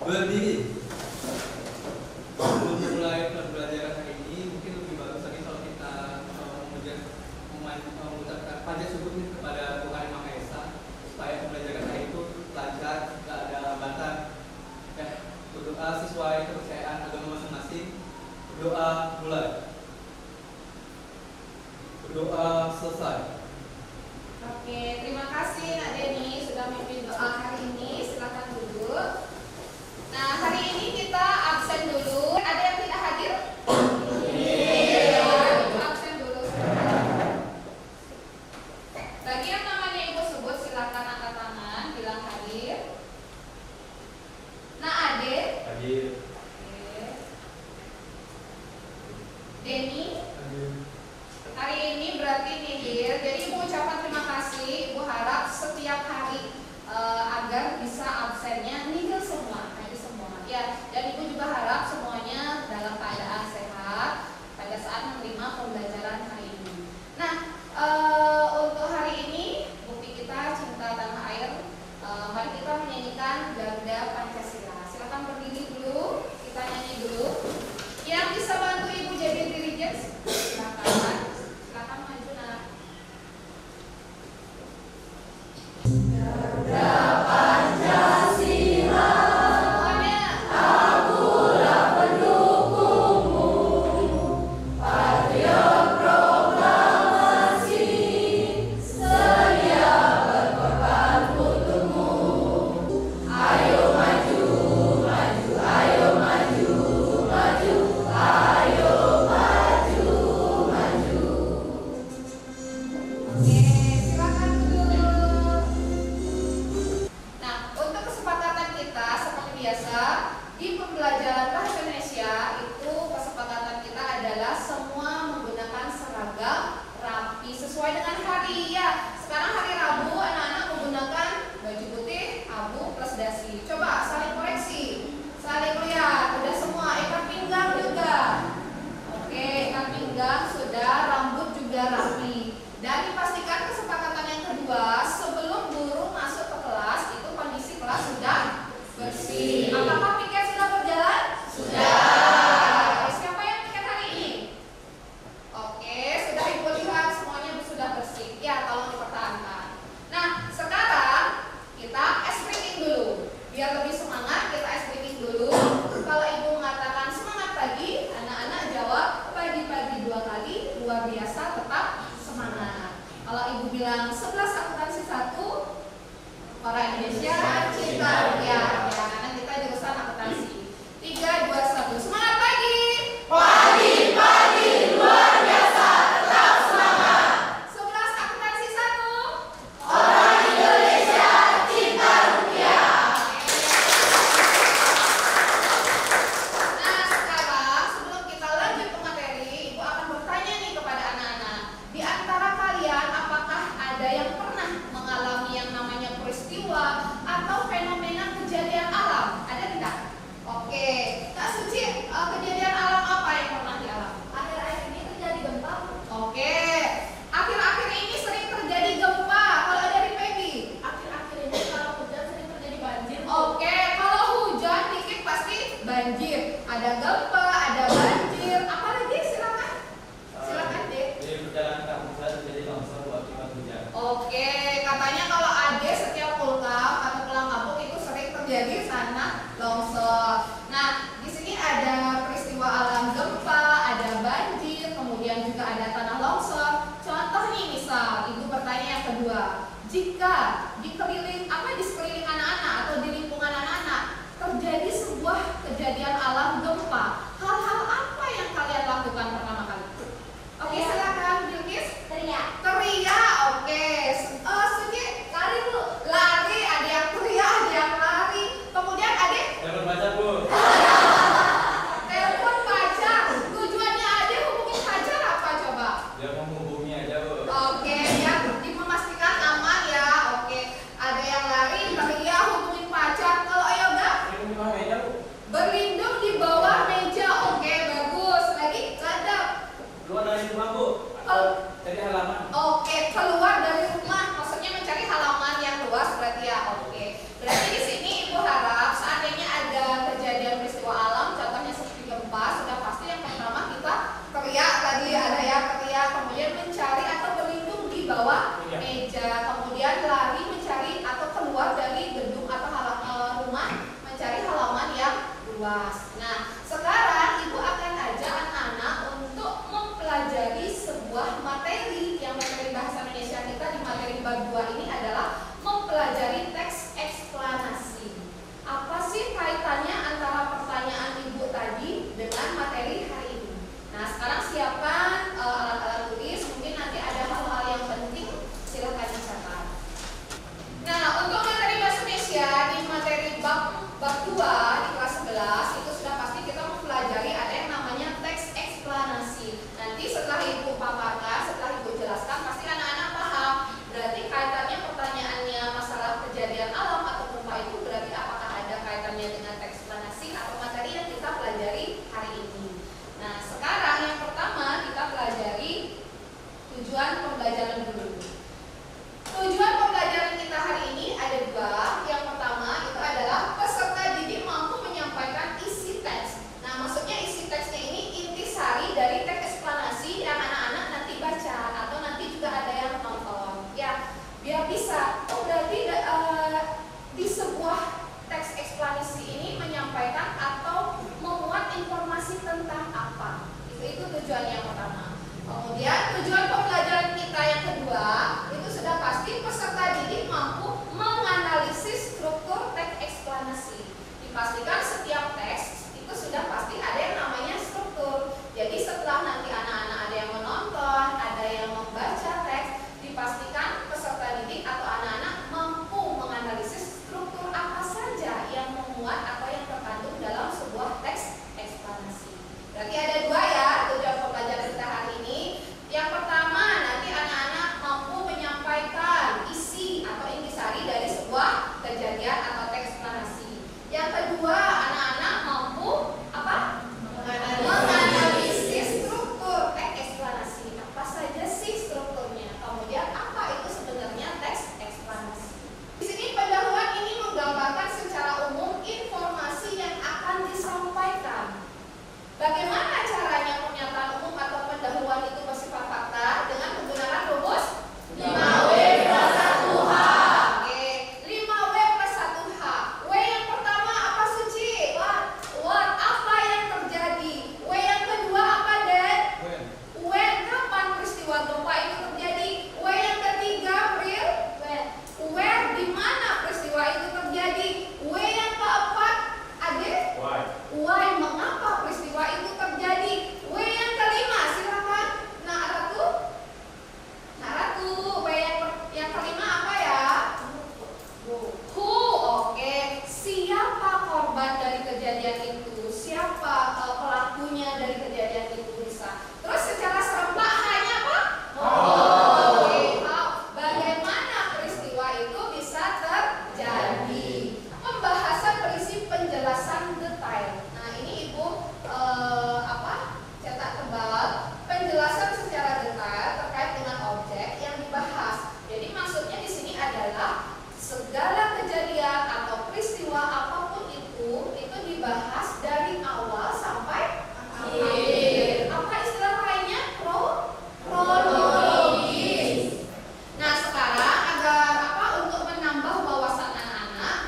Berdiri. Untuk mulai pembelajaran hari ini, mungkin lebih bagus lagi kalau kita mengucapkan panjat syukur kepada Tuhan Yang Maha Esa, supaya pembelajaran hari itu lancar, tidak ada hambatan. Ya, berdoa sesuai kepercayaan agama masing-masing. Berdoa mulai. Berdoa selesai. Oke, terima kasih Nak Denny sudah memimpin doa hari ini. Silakan duduk. Nah, hari ini kita absen dulu. Ada yang tidak hadir? Iya. Absen dulu. Bagi yang namanya Ibu sebut, silakan angkat tangan, bilang hadir. Nah, Ade? Hadir. Oke. Denny? Hadir. Hari ini berarti nihil. Jadi Ibu ucapkan terima kasih. Ibu harap setiap hari agar bisa absennya nihil semua. Ya, dan Ibu juga harap semuanya dalam keadaan sehat pada saat menerima pembelajaran hari ini. Nah, untuk hari ini bukti kita cinta tanah air. Mari kita menyanyikan Garuda Pancasila. Silakan berdiri dulu, kita nyanyi dulu. Yang bisa bantu Ibu jadi dirijen, silakan. Silakan maju nak. Garuda Pancasila. Oke, ya, memastikan aman ya. Oke, ada bawah meja, kemudian lari mencari atau keluar dari gedung atau rumah mencari halaman yang luas. Nah, sekarang ibu akan ajak anak-anak untuk mempelajari sebuah materi yang materi bahasa Indonesia kita di materi bab 2 ini adalah mempelajari teks eksplanasi. Apa sih kaitannya antara pertanyaan ibu tadi dengan materi hari ini? Nah, sekarang siapkan alat-alat tulis. Mungkin nanti ada hal-hal yang penting, silahkan dicatat. Nah, untuk materi bahasa Indonesia di materi bab 2 di kelas 11 itu sudah pasti kita mempelajari ada yang namanya teks eksplanasi. Nanti setelah ibu paparkan, setelah ibu jelaskan, pasti anak-anak paham. Berarti kaitannya pertanyaannya masalah kejadian alam atau gempa itu berarti apakah ada kaitannya dengan teks eksplanasi atau materi yang kita pelajari hari ini. Nah, sekarang yang pertama kita pelajari tujuan pembelajaran dulu. Tujuan pembelajaran kita hari ini ada dua. Yang pertama itu adalah peserta didik mampu menyampaikan isi teks. Nah, maksudnya isi teksnya ini intisari dari teks eksplanasi yang anak-anak nanti baca atau nanti juga ada yang nonton. Ya, biar bisa. Oh, berarti di sebuah teks eksplanasi ini menyampaikan atau memuat informasi tentang apa. Itu tujuannya yang pertama. Kemudian tujuan pembelajaran kita yang kedua itu sudah pasti peserta didik mampu menganalisis struktur teks eksplanasi. Dipastikan setiap teks itu sudah pasti ada yang namanya struktur. Jadi setelah nanti anak-anak ada yang menonton, ada yang membaca teks, dipastikan peserta didik atau anak-anak mampu menganalisis struktur apa saja yang memuat atau yang terkandung dalam sebuah teks eksplanasi. Berarti ada dua ya tujuan pembelajaran kita hari ini. Yang pertama nanti anak-anak mampu menyampaikan isi atau intisari dari sebuah kejadian atau teks eksplanasi. Yang kedua anak-anak mampu apa? Menganalisis struktur teks eksplanasi. Apa saja sih strukturnya? Kemudian apa itu sebenarnya teks eksplanasi? Di sini pendahuluan ini menggambarkan secara umum informasi yang akan disampaikan. Bagaimana caranya pernyataan umum atau pendahuluan itu bersifat fakta dengan menggunakan rumus 5W plus 1H. Oke, 5W plus 1H. W yang pertama apa Suci? What? Apa yang terjadi? W yang kedua apa Den? When. Kapan peristiwa gempa itu terjadi? W yang ketiga real. Where. Di mana peristiwa itu terjadi? W yang keempat Ade? Why. Mengapa peristiwa itu terjadi? W yang kelima, silakan. Nak Ratu. W yang kelima apa ya? Who. Oke. Siapa korban dari kejadian itu? Siapa pelakunya dari kejadian itu bisa? Terus secara serempak hanya apa? Oke. How. Bagaimana peristiwa itu bisa terjadi? Pembahasan berisi penjelasan detail. Nah, ini Ibu cetak tebal penjelasan secara detail terkait dengan objek yang dibahas. Jadi maksudnya di sini adalah segala kejadian atau peristiwa apapun itu dibahas dari awal sampai akhir. Apa istilah lainnya? Kronologis. Nah, sekarang agar untuk menambah wawasan anak-anak,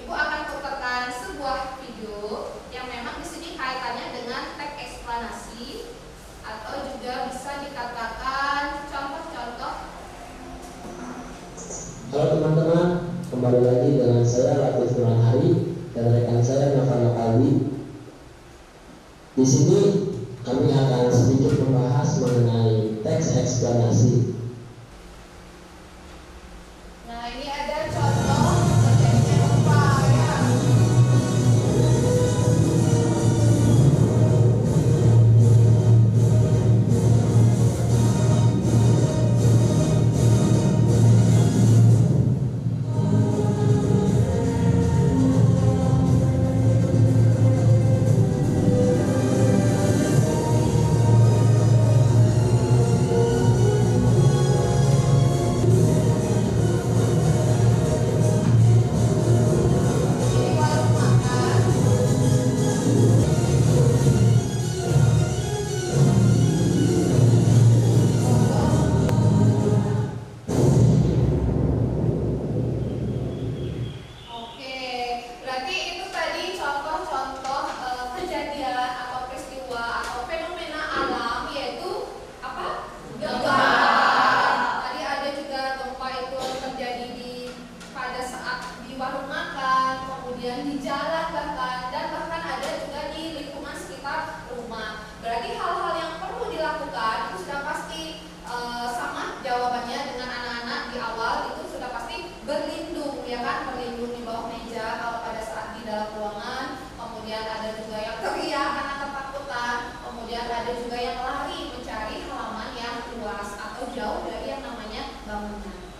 Ibu akan putarkan sebuah video yang memang di sini kaitannya dengan teks eksplanasi atau juga bisa dikatakan contoh-contoh. Halo teman-teman, kembali lagi dengan saya Latif Nurhari dan rekan saya Novana Kalbi. Di sini kami akan sedikit membahas mengenai teks eksplanasi. Nah, ini ada contoh terjadinya gempa ya.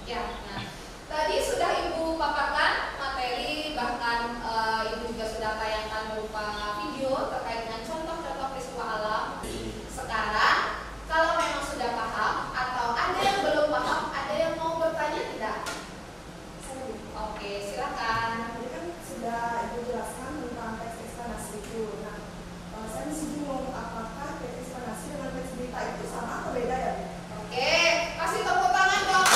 Ya, nah, tadi sudah Ibu paparkan materi, bahkan Ibu juga sudah tayangkan berupa video terkait dengan contoh-contoh peristiwa alam. Sekarang, kalau memang sudah paham atau ada yang belum paham, ada yang mau bertanya tidak? Oke, silakan. Tadi kan sudah Ibu jelaskan tentang teks eksplanasi itu. Nah, saya masih bingung apakah teks eksplanasi dengan teks berita itu sama atau beda ya? Oke, kasih tepuk tangan dong.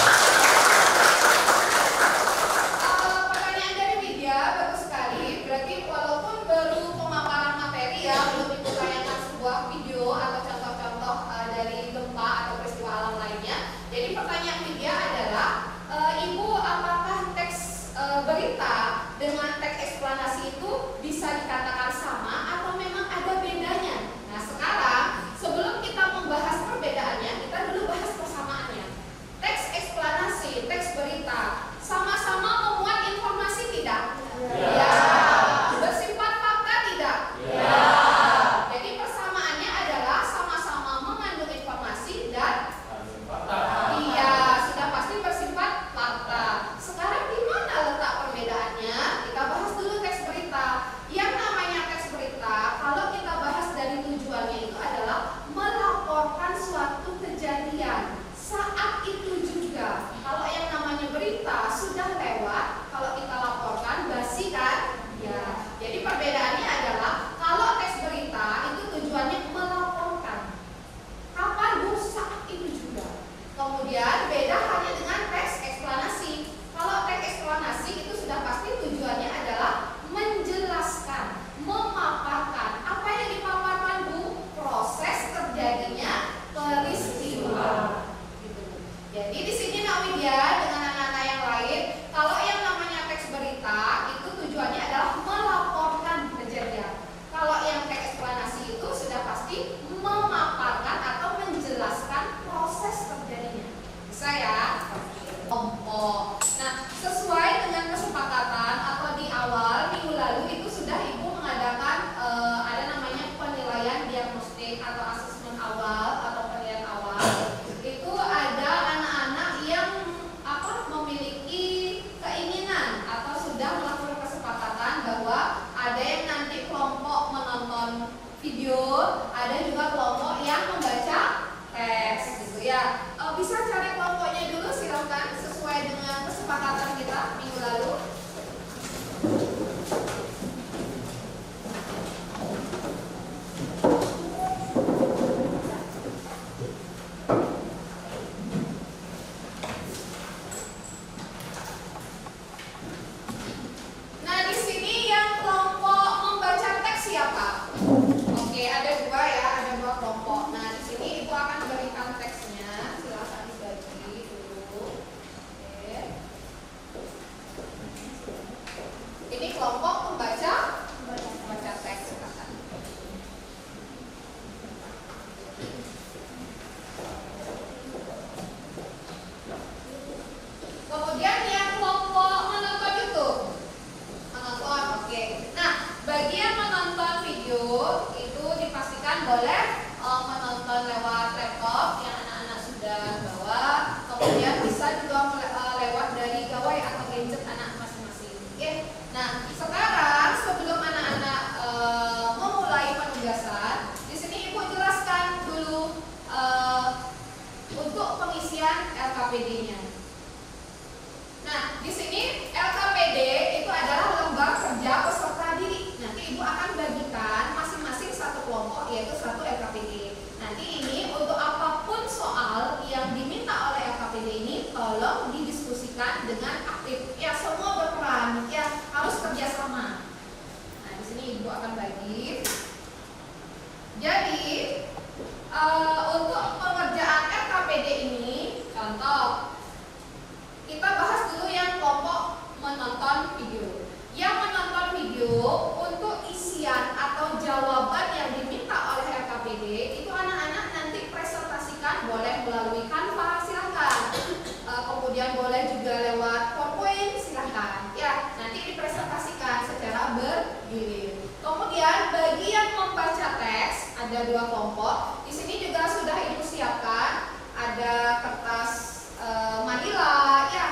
Pertanyaan dari Widya bagus sekali. Berarti walaupun baru pemaparan materi ya, belum Ibu tayangkan sebuah video atau contoh-contoh dari gempa atau peristiwa alam lainnya. Jadi pertanyaan Widya adalah, Ibu apakah teks berita dengan teks eksplanasi itu bisa dikatakan sama atau memang ada bedanya? Nah, sekarang sebelum kita membahas perbedaannya, kita dulu bahas persamaannya. Teks eksplanasi, teks berita sama-sama memuat informasi tidak? Ya. Bersifat fakta tidak? Ya. Jadi persamaannya adalah sama-sama mengandung informasi dan iya, sudah pasti bersifat fakta. Sekarang di mana letak perbedaannya? Kita bahas dulu teks berita. Yang namanya teks berita, kalau kita bahas dari tujuannya itu adalah melaporkan suatu kejadian saat itu juga. Kalau yang namanya berita sudah lewat, kalau kita laporkan basi kan? Ya. Jadi perbedaannya adalah kalau teks berita itu tujuannya melaporkan. Kapan Bu? Saat itu juga. Kemudian beda hanya dengan teks eksplanasi. Kalau teks eksplanasi itu sudah pasti tujuannya adalah menjelaskan, memaparkan. Apa yang dipaparkan Bu? Proses terjadinya peristiwa. Gitu. Jadi di sini Nak Widya dengan anak-anak yang lain, kalau yang namanya teks berita itu tujuannya adalah melaporkan kejadian. Kalau yang teks eksplanasi itu sudah pasti memaparkan atau menjelaskan proses terjadinya. Bisa ya? Kelompok. Nah, sesuai dengan kesepakatan atau di awal minggu lalu itu sudah Ibu mengadakan ada namanya penilaian diagnostik atau asesmen awal atau penilaian awal. Itu ada anak-anak yang memiliki keinginan atau sudah melakukan kesepakatan bahwa ada yang nanti kelompok menonton video, ada juga kelompok yang membaca teks gitu ya. Bisa cari kelompoknya dulu silakan sesuai dengan kesepakatan kita minggu lalu. Nah, di sini yang kelompok membaca teks siapa? Oke, ada dua ya, ada dua kelompok. Nah, di sini Ibu akan berikan teksnya. Silakan dibagi dulu. Oke. Ini kelompok membaca teks. Silakan. Kemudian yang kelompok menonton YouTube. Menonton, oke. Nah, bagi yang menonton video itu dipastikan boleh menonton lewat laptop yang anak-anak sudah bawa. Kemudian bisa juga lewat dari gawai atau gadget anak masing-masing. Oke. Nah, sekarang sebelum anak-anak memulai penugasan, di sini Ibu jelaskan dulu untuk pengisian LKPD-nya. Nah, di sini LKPD itu adalah lembar kerja peserta didik. Nanti Ibu akan bagikan masing-masing satu kelompok, yaitu satu LKPD. Nanti ini untuk apapun soal yang diminta oleh LKPD ini, tolong didiskusikan dengan aktif. Ya, semua berperan. Ya, harus kerjasama. Nah, di sini Ibu akan bagi. Jadi, untuk pengerjaan LKPD ini, contoh. Kita bahas dulu yang kelompok menonton video. Yang menonton video untuk isian atau jawaban yang diminta oleh LKPD itu anak-anak nanti presentasikan, boleh melalui Canva, silahkan. Kemudian boleh juga lewat PowerPoint, silahkan. Ya, nanti dipresentasikan secara bergilir. Kemudian bagi yang membaca teks ada dua kelompok. Di sini juga sudah Ibu siapkan ada kertas manila, ya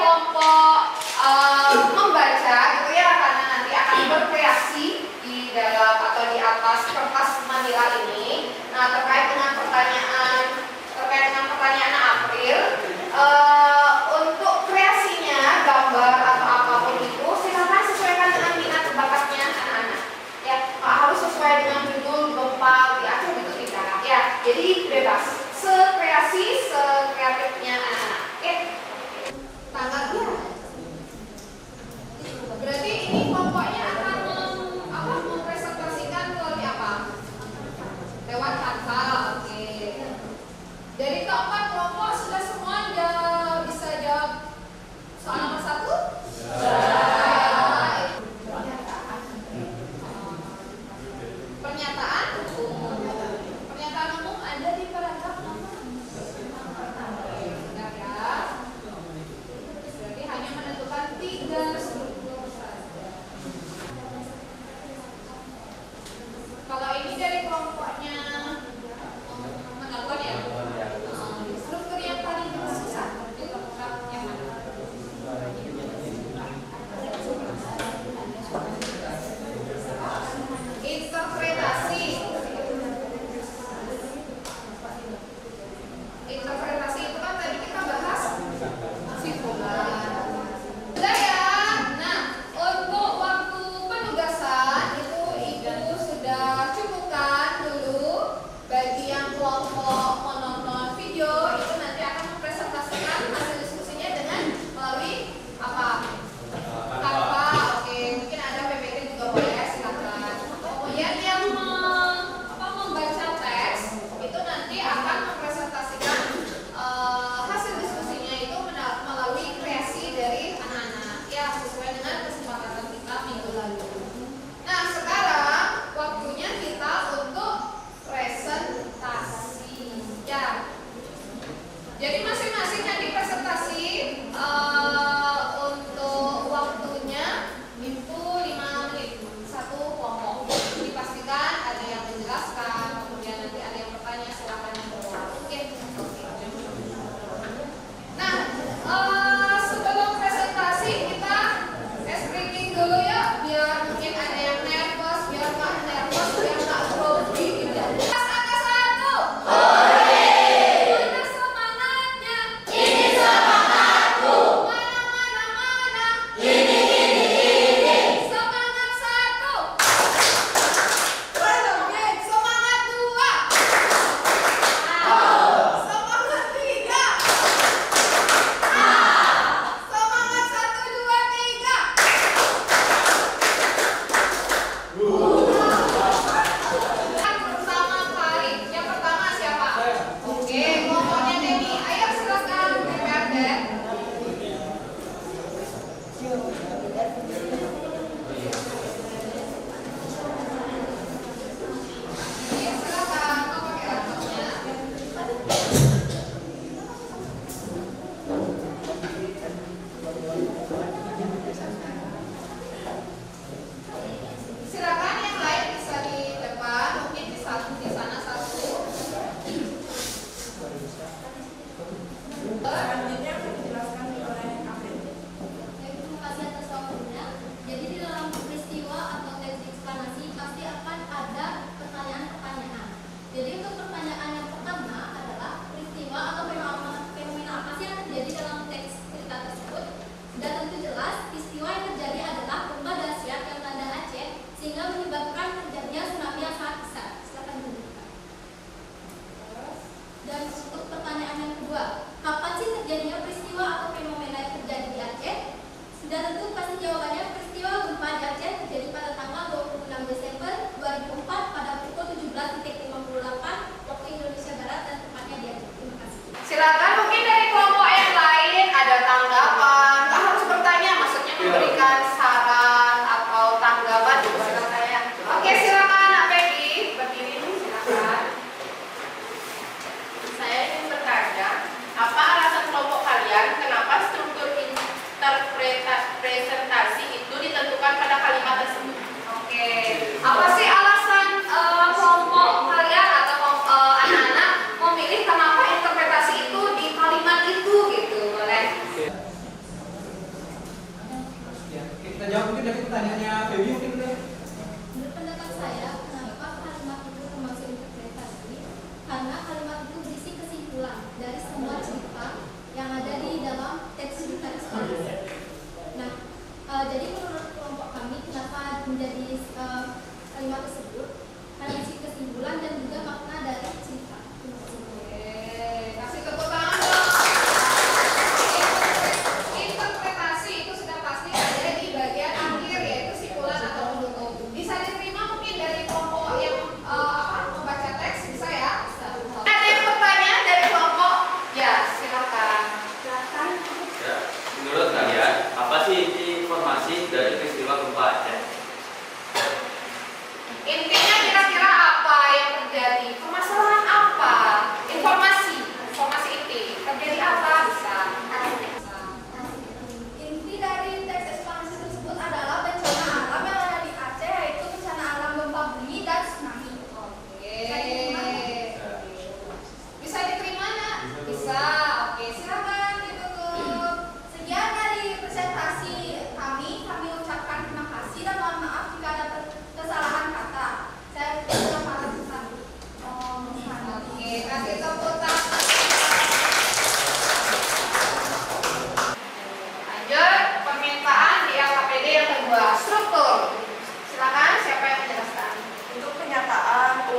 kelompok membaca gitu ya, karena nanti akan berkreasi di dalam atau di atas kertas manila ini. Nah, terkait dengan pertanyaan April, untuk kreasinya gambar atau apapun itu silakan sesuaikan dengan minat bakatnya anak-anak. Ya, nggak harus sesuai dengan judul gempa di akhir itu tidak. Ya, jadi bebas, sekreatifnya anak-anak. Oke, tanggalnya. Berarti ini kelompoknya akan mempresentasikan melalui apa? Lewat kata. Oke. Dari keempat kelompok sudah semua bisa jawab soal nomor 1? Pernyataan umum ada di paragraf nomor ya. Berarti hanya menentukan 3 struktur saja. Kalau ini dari kelompoknya menelpon ya. Struktur yang paling susah di kelompok yang mana? Interpretasi.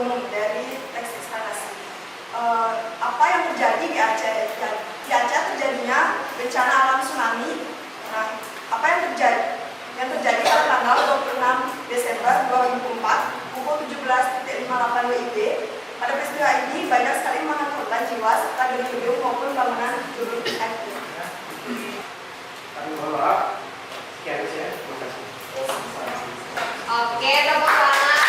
umum dari teks eksplanasi. Apa yang terjadi di Aceh? Di Aceh terjadinya bencana alam tsunami. Nah, apa yang terjadi? Yang terjadi pada tanggal 26 Desember 2004 pukul 17.58 WIB. Pada peristiwa ini banyak sekali memakan korban jiwa serta gedung-gedung maupun bangunan turut hancur. Kami mohon maaf. Sekian saja. Terima kasih. Oke, tepuk tangan.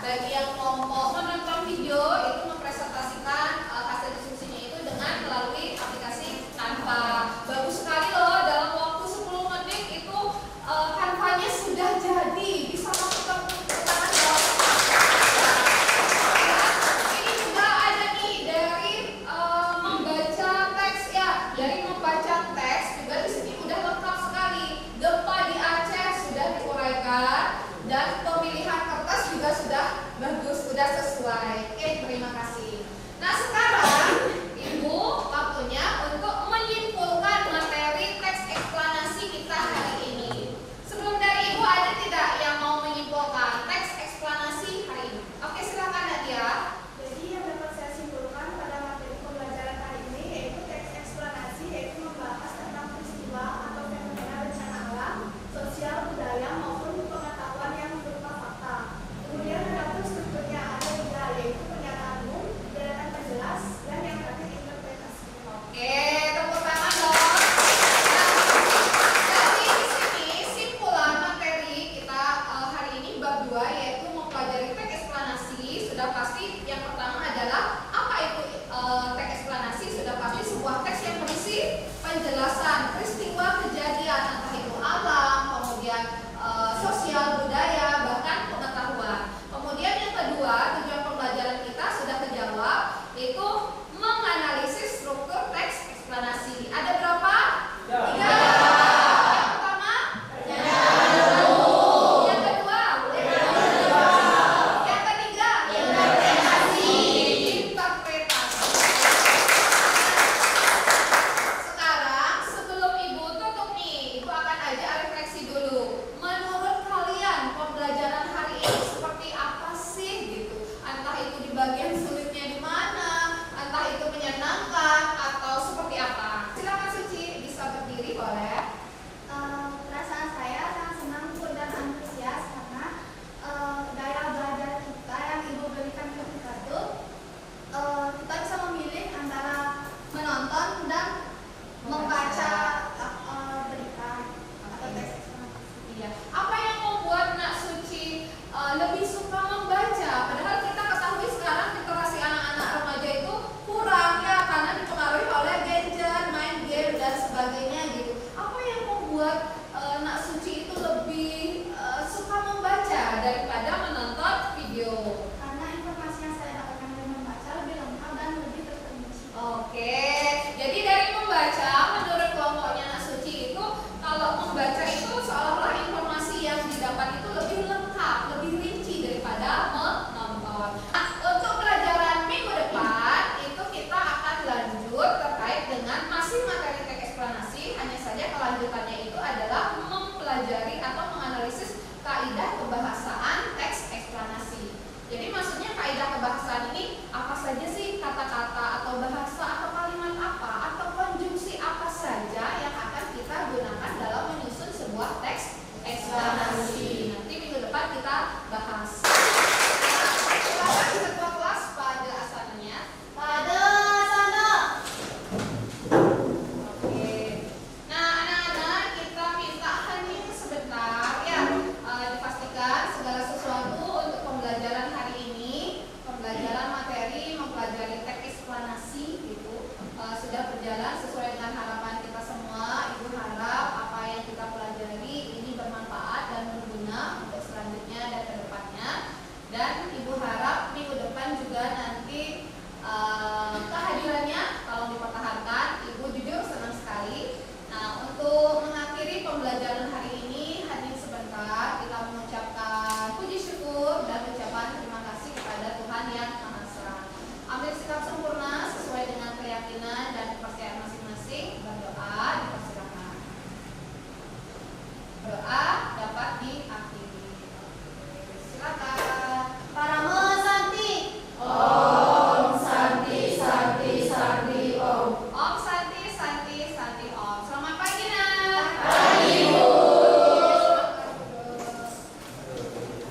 Bagi yang kelompok menonton video itu mempresentasikan hasil diskusinya itu dengan melalui aplikasi Canva. Bagus sekali loh, dalam waktu 10 menit itu Canva-nya sudah jadi. Bisa lakukan tangan dalam. Ini juga ada nih dari membaca teks ya. Dari membaca teks juga di sini udah lengkap sekali. Gempa di Aceh sudah diuraikan dan pemilihan kertas juga sudah bagus, sudah sesuai. Oke, terima kasih. Nah, sekarang Ibu waktunya untuk menyimpulkan materi teks eksplanasi kita hari ini. Sebelum dari Ibu ada tidak yang mau menyimpulkan teks eksplanasi hari ini? Oke, silakan Nadia. Jadi yang dapat saya simpulkan pada materi pembelajaran hari ini yaitu teks eksplanasi, yaitu membahas tentang peristiwa atau fenomena bencana alam, sosial, budaya maupun pengetahuan yang berupa fakta. Kemudian ada strukturnya ada 3, yaitu pernyataan umum, deretan penjelas, dan yang terakhir interpretasi. Oke, tepuk tangan dong. Nah, jadi di sini simpulan materi kita hari ini bab 2 yaitu mempelajari teks eksplanasi. Sudah pasti yang pertama adalah apa itu teks eksplanasi? Sudah pasti sebuah teks yang berisi penjelasan peristiwa kejadian entah itu alam, kemudian sosial, budaya, bahkan pengetahuan. Kemudian yang kedua, tujuan pembelajaran kita sudah terjawab, yaitu menganalisis struktur teks eksplanasi. Ada berapa? 3. Yang pertama? Yang kedua? Yang ketiga? Interpretasi. Sekarang sebelum Ibu tutup nih, Ibu akan ajak refleksi dulu. Menurut kalian pembelajaran hari ini seperti apa sih gitu? Entah itu di bagian sulitnya di mana, entah itu menyenangkan atau seperti apa. Silakan Suci, bisa berdiri boleh. Perasaan saya sangat senang Bu, dan antusias karena daya belajar kita yang Ibu berikan ke kita tuh kita bisa memilih antara menonton dan membaca berita atau teks eksplanasi. Iya. Apa yang membuat Nak Suci lebih suka membaca? Padahal kita ketahui sekarang literasi anak-anak remaja itu kurang ya, karena dipengaruhi oleh gadget, main game dan sebagainya gitu. Apa yang membuat Nak Suci itu lebih suka membaca daripada menonton video? Karena informasi yang saya dapatkan dari membaca lebih lengkap dan lebih terperinci. Oke, jadi dari membaca, menurut kelompoknya Nak Suci itu, kalau membaca itu seolah-olah informasi yang didapat itu lebih lengkap, lebih rinci daripada menonton. Nah, untuk pelajaran minggu depan itu kita akan lanjut terkait dengan masih materi teks eksplanasi, hanya saja kelanjutannya itu adalah mempelajari atau menganalisis kaidah kebahasaan teks eksplanasi. Jadi maksudnya kaidah kebahasaan ini apa saja sih kata-kata atau bahasa atau kalimat apa atau konjungsi apa saja yang akan kita gunakan dalam menyusun sebuah teks eksplanasi. Nanti minggu depan kita bahas. Silakan ketua kelas pada asalnya. Pada sana. Oke. Nah, anak-anak kita minta hening sebentar ya. Dipastikan segala sesuatu untuk pembelajaran hari ini, pembelajaran materi, mempelajari teks eksplanasi gitu, sudah berjalan sesuai dengan harapan kita semua. Ibu harap apa yang kita pelajari ini bermanfaat dan berguna untuk selanjutnya dan ke depannya. Dan